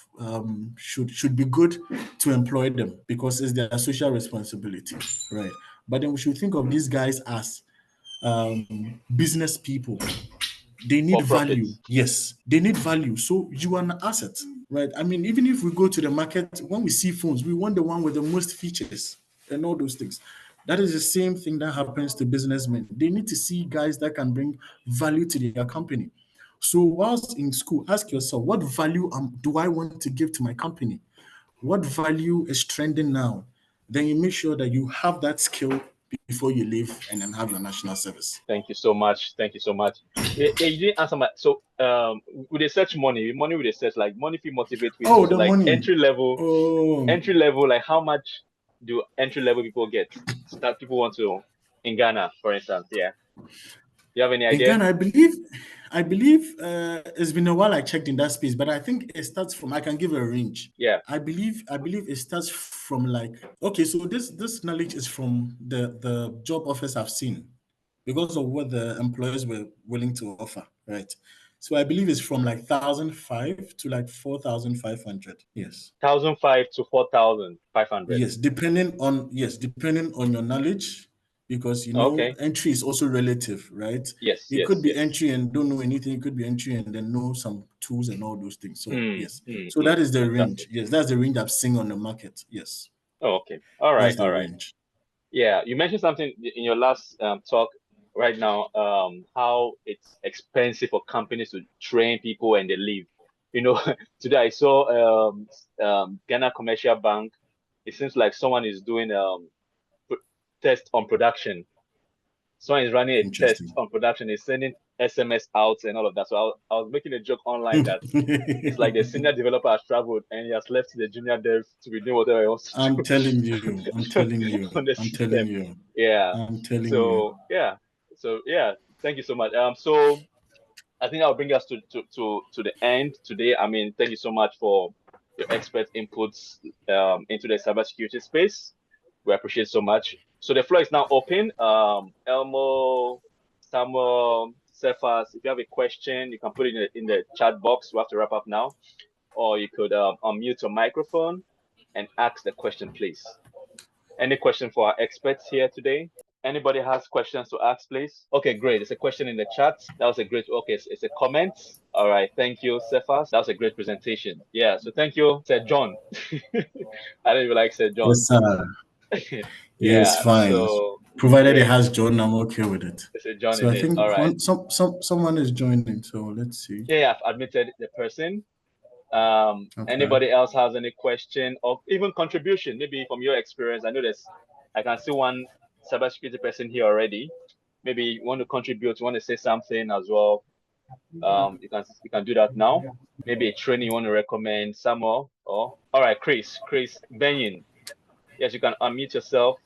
should be good to employ them because it's their social responsibility, right? But then we should think of these guys as business people. They need For value. profits. Yes, they need value. So you are an asset, right? I mean, even if we go to the market, when we see phones, we want the one with the most features and all those things. That is the same thing that happens to businessmen. They need to see guys that can bring value to their company. So whilst in school, ask yourself, what value do I want to give to my company? What value is trending now? Then you make sure that you have that skill before you leave and then have your national service. Thank you so much. Thank you so much. Yeah, you didn't answer my. So, with the search money with the search, like money fee motivate with Oh, so the like money. Oh, entry level, like how much do entry level people get? Start people want to in Ghana, for instance. Yeah. You have any in idea? Ghana, I believe it's been a while I checked in that space, but I think it starts from. I can give a range. Yeah. I believe it starts from like, okay, so this knowledge is from the job offers I've seen because of what the employers were willing to offer, right? So I believe it's from like 1,005 to like 4,500. Yes. 1,005 to 4,500. Depending on your knowledge, because Okay. entry is also relative, right? Yes, It could yes, be yes. entry and don't know anything. It could be entry and then know some tools and all those things. So yes, so that is the Fantastic. range. Yes, that's the range I've seen on the market. Yes, Oh, okay. All right, that's all the right. range. Yeah, you mentioned something in your last talk right now, how it's expensive for companies to train people and they leave. You know, today I saw Ghana Commercial Bank. It seems like someone is doing test on production. Someone is running a test Interesting. on production, is sending SMS out and all of that. So I was making a joke online that it's like the senior developer has traveled and he has left the junior dev to be doing whatever he wants to I'm telling you. I'm do telling you. on the I'm telling system. you. Yeah. I'm telling you. So yeah. So yeah. Thank you so much. So I think I'll bring us to the end today. I mean, thank you so much for your expert inputs into the cybersecurity space. We appreciate so much. So the floor is now open. Elmo, Samuel, Cephas, if you have a question, you can put it in the chat box. We have to wrap up now. Or you could unmute your microphone and ask the question, please. Any question for our experts here today? Anybody has questions to ask, please? Okay, great. There's a question in the chat. That was a great, okay, it's a comment. All right, thank you, Cephas. That was a great presentation. Yeah, so thank you, Sir John. I don't even like Sir John. Yes, sir. Yes, Yeah, fine. so Provided it great. has John, I'm okay with it. It's a John So in I it. All think right. someone is joining. So let's see. Yeah, I've admitted the person. Okay. Anybody else has any question or even contribution, maybe from your experience? I know I can see one cybersecurity person here already. Maybe you want to contribute, you want to say something as well. You can do that now. Maybe a training you want to recommend, Samuel, or all right, Chris Benyin. Yes, you can unmute yourself.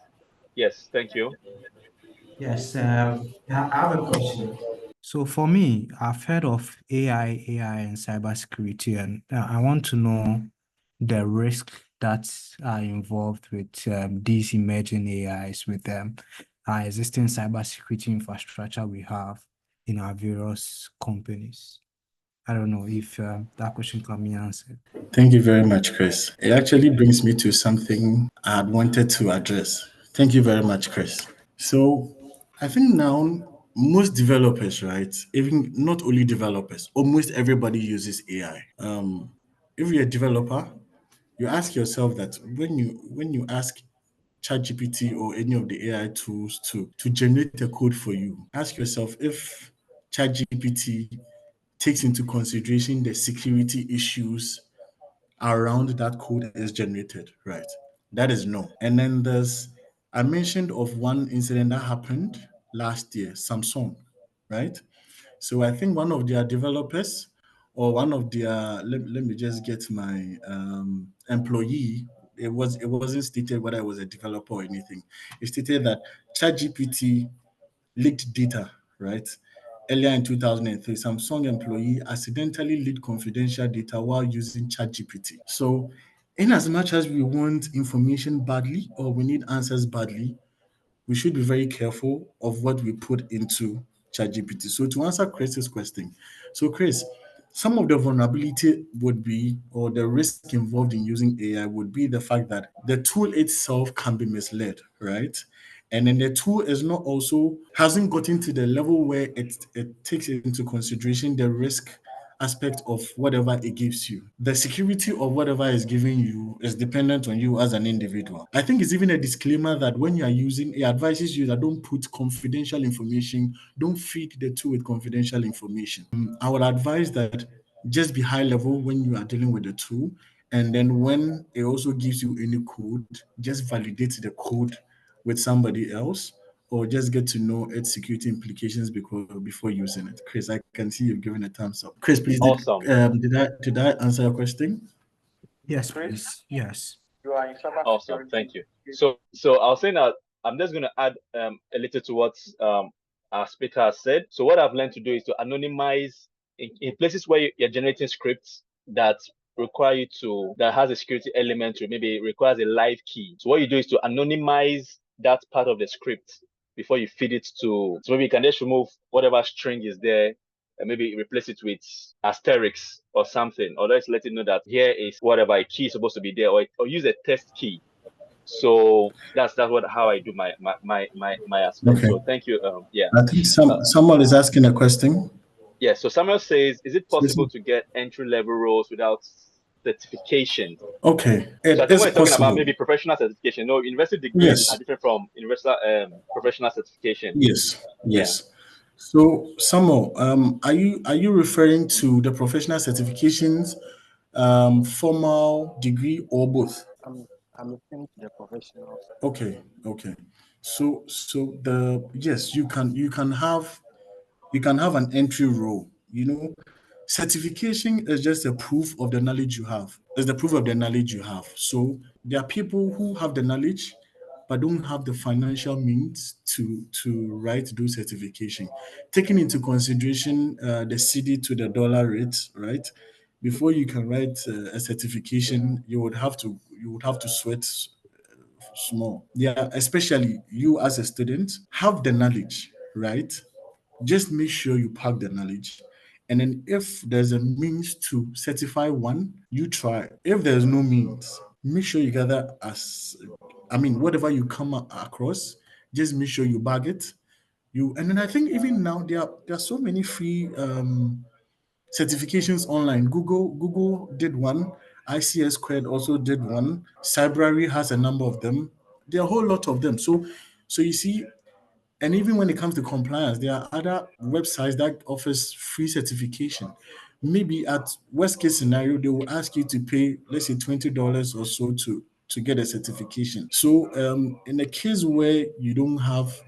Yes, thank you. Yes, I have a question. So for me, I've heard of AI, and cybersecurity, and I want to know the risk that are involved with these emerging AIs with our existing cybersecurity infrastructure we have in our various companies. I don't know if that question can be answered. Thank you very much, Chris. It actually brings me to something I had wanted to address. Thank you very much, Chris. So I think now most developers, right? Even not only developers, almost everybody uses AI. if you're a developer, you ask yourself that when you ask ChatGPT or any of the AI tools to generate a code for you, ask yourself if ChatGPT takes into consideration the security issues around that code is generated, right? That is no. And then I mentioned of one incident that happened last year, Samsung, right? So I think one of their developers or one of their let me just get my employee. It wasn't stated whether it was a developer or anything. It stated that ChatGPT leaked data, right? Earlier in 2003, Samsung employee accidentally leaked confidential data while using ChatGPT. So, in as much as we want information badly or we need answers badly, we should be very careful of what we put into ChatGPT. So to answer Chris's question, so Chris, some of the vulnerability would be, or the risk involved in using AI would be the fact that the tool itself can be misled, right? And then the tool is not also hasn't gotten to the level where it takes into consideration the risk aspect of whatever it gives you. The security of whatever is giving you is dependent on you as an individual. I think it's even a disclaimer that when you are using, it advises you that don't put confidential information, don't feed the tool with confidential information. I would advise that just be high level when you are dealing with the tool. And then when it also gives you any code, just validate the code with somebody else or just get to know its security implications before using it. Chris, I can see you've given a thumbs up. Chris, please, Awesome. did I answer your question? Yes, please. Yes. Awesome. Thank you. So I'll say now, I'm just going to add a little to what our speaker has said. So what I've learned to do is to anonymize in places where you're generating scripts that require you that has a security element to maybe requires a live key. So what you do is to anonymize that part of the script before you feed it to, so maybe you can just remove whatever string is there and maybe replace it with asterisks or something, or let's let it know that here is whatever a key is supposed to be there, or use a test key. So that's how I do my aspect. Okay. So thank you. Yeah. I think someone is asking a question. Yeah. So Samuel says, is it possible to get entry level roles without certification? Okay, So I it think is when you're talking about possible. maybe professional certification, no, university degrees are Yes, different from universal professional certification. yes, Yeah. yes. So, Samuel, are you referring to the professional certifications, formal degree, or both? I'm listening to the professional. Okay, okay. So the yes, you can have an entry role. Certification is just a proof of the knowledge you have. It's the proof of the knowledge you have. So there are people who have the knowledge but don't have the financial means to write those certification. Taking into consideration the CD to the dollar rate, right? Before you can write a certification, you would have to sweat small. Yeah, especially you as a student, have the knowledge, right? Just make sure you pack the knowledge. And then if there's a means to certify one, you try. If there's no means, make sure you gather whatever you come across, just make sure you bag it. And then I think even now there are so many free certifications online. Google did one, ICS Squared also did one, Cybrary has a number of them. There are a whole lot of them. So you see, and even when it comes to compliance, there are other websites that offers free certification. Maybe at worst case scenario, they will ask you to pay, let's say, $20 or so to get a certification. So in a case where you don't have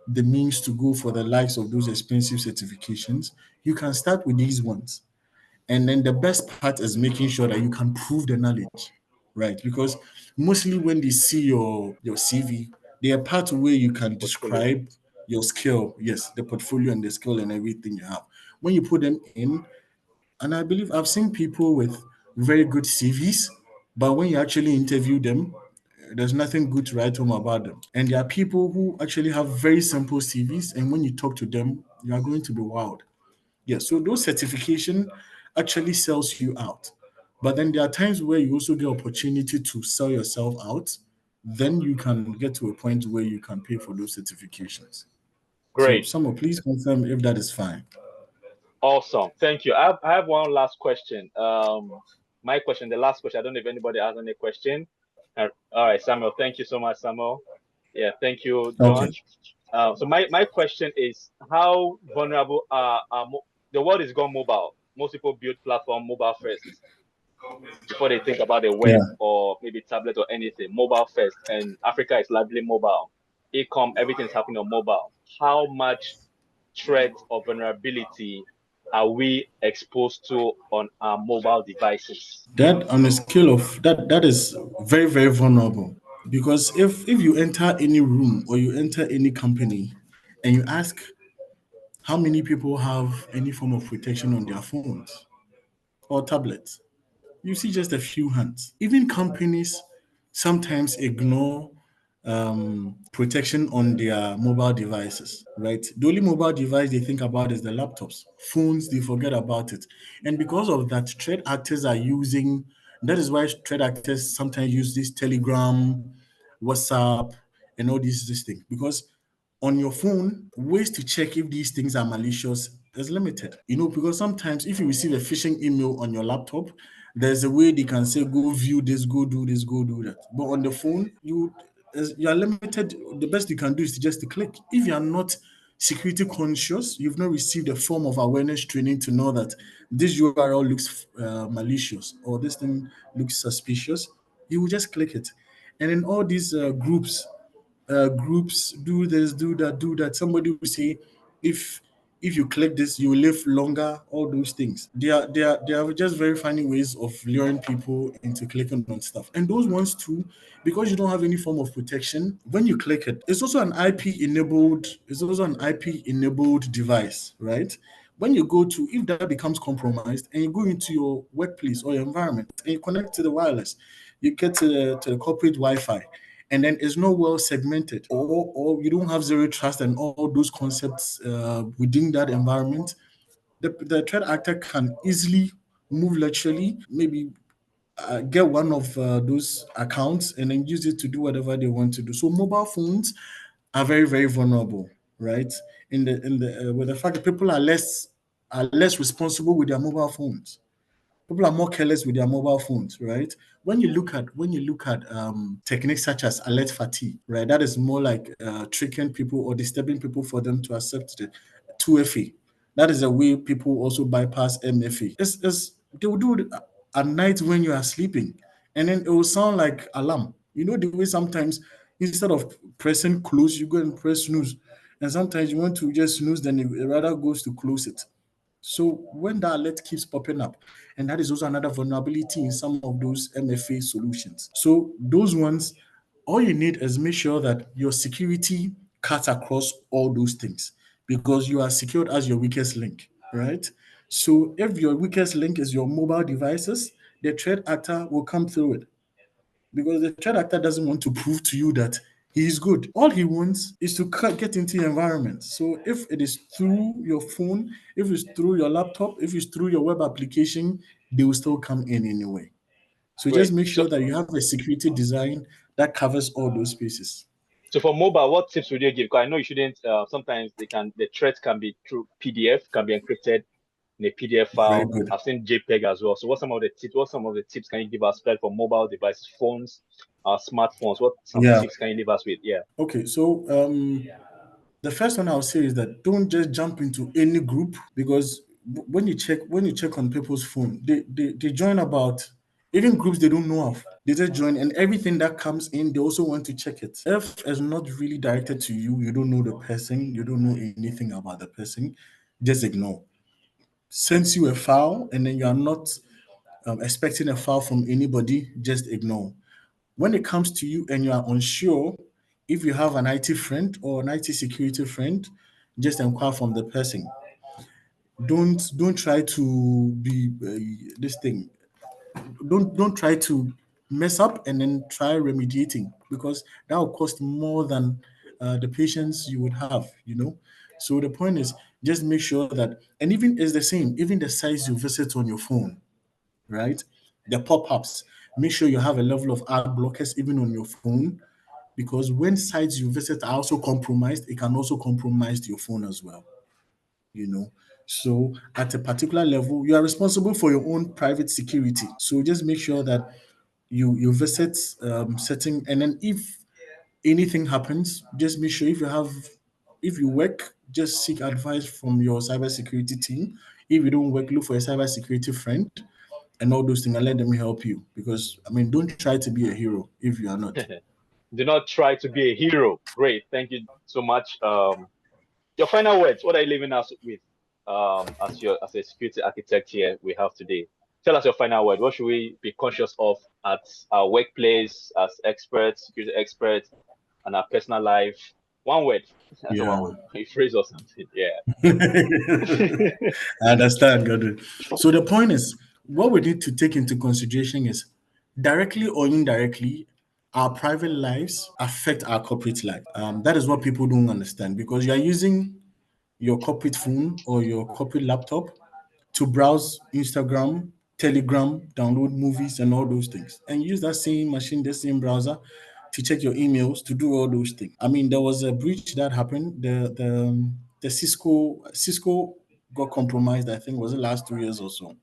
the means to go for the likes of those expensive certifications, you can start with these ones. And then the best part is making sure that you can prove the knowledge, right? Because mostly when they see your CV, there are parts where you can Portfolio. describe your skill. Yes, the portfolio and the skill and everything you have. When you put them in, and I believe I've seen people with very good CVs, but when you actually interview them, there's nothing good to write home about them. And there are people who actually have very simple CVs, and when you talk to them, you are going to be wowed. Yeah, so those certification actually sells you out. But then there are times where you also get opportunity to sell yourself out. Then you can get to a point where you can pay for those certifications. So, Great. someone please confirm if that is fine. Awesome. Thank you. I have one last question. my question, the last question. I don't know if anybody has any question. All right, Samuel. Thank you so much, Samuel. Yeah, thank you, Okay. John. So my question is, how vulnerable the world is gone mobile. Most people build platform mobile first before they think about the web Yeah. or maybe tablet or anything. Mobile first, and Africa is largely mobile. Everything's happening on mobile. How much threat or vulnerability are we exposed to on our mobile devices? That on a scale of that is very, very vulnerable. Because if you enter any room or you enter any company and you ask how many people have any form of protection on their phones or tablets, you see just a few hands. Even companies sometimes ignore protection on their mobile devices, right? The only mobile device they think about is the laptops. Phones, they forget about it. And because of that, threat actors are using, that is why threat actors sometimes use this Telegram, WhatsApp, and all these things. Because on your phone, ways to check if these things are malicious is limited. Because sometimes if you receive a phishing email on your laptop, there's a way they can say, go view this, go do this, go do that. But on the phone, you are limited. The best you can do is just to click. If you are not security conscious, you've not received a form of awareness training to know that this URL looks malicious or this thing looks suspicious, you will just click it. And in all these groups, do this, do that, do that. Somebody will say, if if you click this, you will live longer. All those things. They are just very funny ways of luring people into clicking on stuff. And those ones too, because you don't have any form of protection. When you click it, it's also an IP enabled. It's also an IP enabled device, right? When you go to, if that becomes compromised and you go into your workplace or your environment and you connect to the wireless, you get to the corporate Wi-Fi, and then it's not well segmented, or you don't have zero trust and all those concepts within that environment, the threat actor can easily move laterally, maybe get one of those accounts and then use it to do whatever they want to do. So mobile phones are very, very vulnerable, right? In the with the fact that people are less responsible with their mobile phones. People are more careless with their mobile phones, right? When you look at techniques such as alert fatigue, right? That is more like tricking people or disturbing people for them to accept the 2FA. That is a way people also bypass MFA. They will do it at night when you are sleeping, and then it will sound like alarm. You know the way sometimes instead of pressing close, you go and press snooze, and sometimes you want to just snooze, then it rather goes to close it. So when that alert keeps popping up, and that is also another vulnerability in some of those MFA solutions. So those ones, all you need is make sure that your security cuts across all those things because you are secured as your weakest link, right? So if your weakest link is your mobile devices, the threat actor will come through it because the threat actor doesn't want to prove to you that he is good. All he wants is to get into your environment. So if it is through your phone, if it's through your laptop, if it's through your web application, they will still come in anyway. So just Great. make So sure that you have a security design that covers all those spaces. so for mobile, what tips would you give? Because I know you shouldn't. Sometimes the threat can be through PDF, can be encrypted in a PDF Very file. good. I've seen JPEG as well. So what some of the tips? What some of the tips can you give us for mobile devices, phones, smartphones? What some Yeah. tips can you leave us with? Yeah. Okay. So the first one I'll say is that don't just jump into any group because when you check on people's phone, they join about even groups they don't know of. They just join and everything that comes in, they also want to check it. If it's not really directed to you, you don't know the person, you don't know anything about the person, just ignore. Sends you a file and then you are not expecting a file from anybody, just ignore. When it comes to you and you are unsure, if you have an IT friend or an IT security friend, just inquire from the person. Don't try to be this thing. Don't try to mess up and then try remediating because that will cost more than the patience you would have. So the point is just make sure that, and even is the same, even the size you visit on your phone, right? The pop-ups. Make sure you have a level of ad blockers even on your phone because when sites you visit are also compromised, it can also compromise your phone as well. You know. So at a particular level, you are responsible for your own private security. So just make sure that you visit certain, and then if anything happens, just make sure if you work, just seek advice from your cybersecurity team. If you don't work, look for a cybersecurity friend and all those things and let them help you. Because I mean, don't try to be a hero if you are not. Do not try to be a hero. Great. Thank you so much. Your final words. What are you leaving us with? As a security architect here we have today. Tell us your final word. What should we be conscious of at our workplace as experts, security experts, and our personal life? One word. That's one Yeah. word. A phrase or something. Yeah. I understand, Godwin. So the point is, what we need to take into consideration is directly or indirectly, our private lives affect our corporate life. That is what people don't understand because you are using your corporate phone or your corporate laptop to browse Instagram, Telegram, download movies, and all those things, and use that same machine, the same browser, to check your emails, to do all those things. I mean, there was a breach that happened. The Cisco got compromised. I think was the last 2 years or so,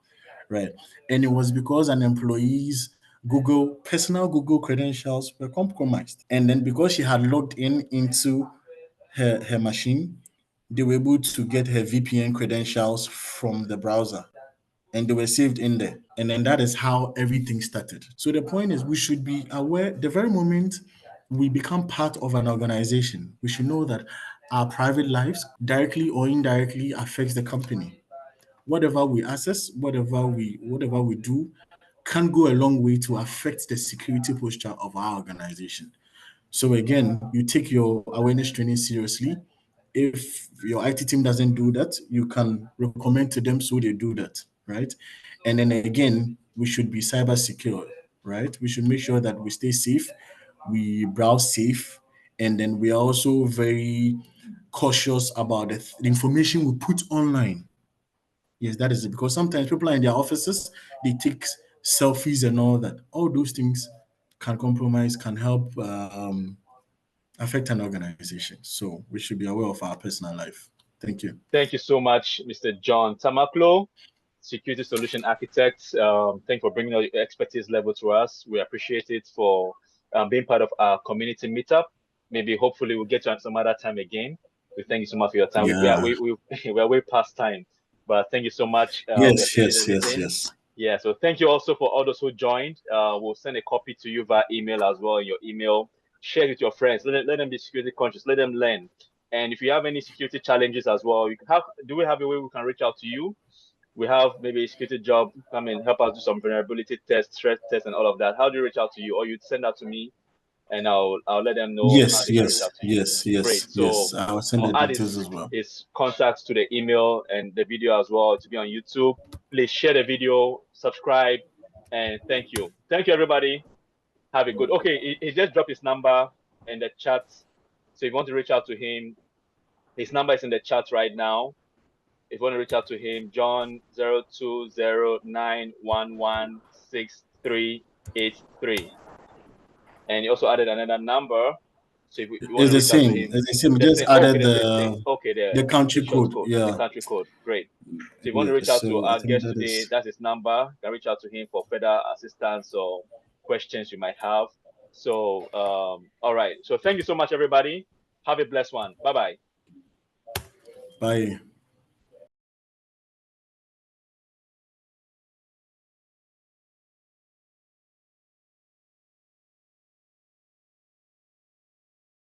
right? And it was because an employee's Google personal Google credentials were compromised, and then because she had logged in into her machine, they were able to get her VPN credentials from the browser and they were saved in there. And then that is how everything started. So the point is, we should be aware the very moment we become part of an organization, we should know that our private lives directly or indirectly affects the company. Whatever we access, whatever we do can go a long way to affect the security posture of our organization. So again, you take your awareness training seriously. If your IT team doesn't do that, you can recommend to them so they do that, right? And then again, we should be cyber secure, right? We should make sure that we stay safe, we browse safe, and then we are also very cautious about the information we put online. Yes, that is it. Because sometimes people are in their offices, they take selfies and all that. All those things can compromise, can help affect an organization. So we should be aware of our personal life. Thank you. Thank you so much, Mr. John Tamaklo, Security Solution Architect. Thank you for bringing your expertise level to us. We appreciate it for being part of our community meetup. Maybe hopefully we'll get you some other time again. We thank you so much for your time. Yeah. We are way past time, but thank you so much. We Yes, appreciate yes, yes, everything. yes. Yeah, so thank you also for all those who joined. We'll send a copy to you via email as well. Your email, share it with your friends. Let them be security conscious. Let them learn. And if you have any security challenges as well, you can have. Do we have a way we can reach out to you? We have maybe a security job come and help us do some vulnerability tests, threat tests, and all of that. How do you reach out to you? Or you send that to me, and I'll let them know how Yes, they can reach yes, out to you. yes, yes, Great. So yes. I'll send I'll the add details as well. his contacts to the email and the video as well to be on YouTube. Please share the video, subscribe, and thank you. Thank you, everybody. Have a good. Okay, he just dropped his number in the chat. So if you want to reach out to him, his number is in the chat right now. If you want to reach out to him, John 0209116383. And he also added another number. So if you want It's to the reach out to same. him, It's the same. We the just same. Okay, added the same thing. Okay, the the country short code. code, the Yeah. country code. Great. So if you want to Yeah. reach out to So I our think guest that today, is that's his number. You can reach out to him for further assistance or questions you might have. So, all right. So thank you so much, everybody. Have a blessed one. Bye bye. bye.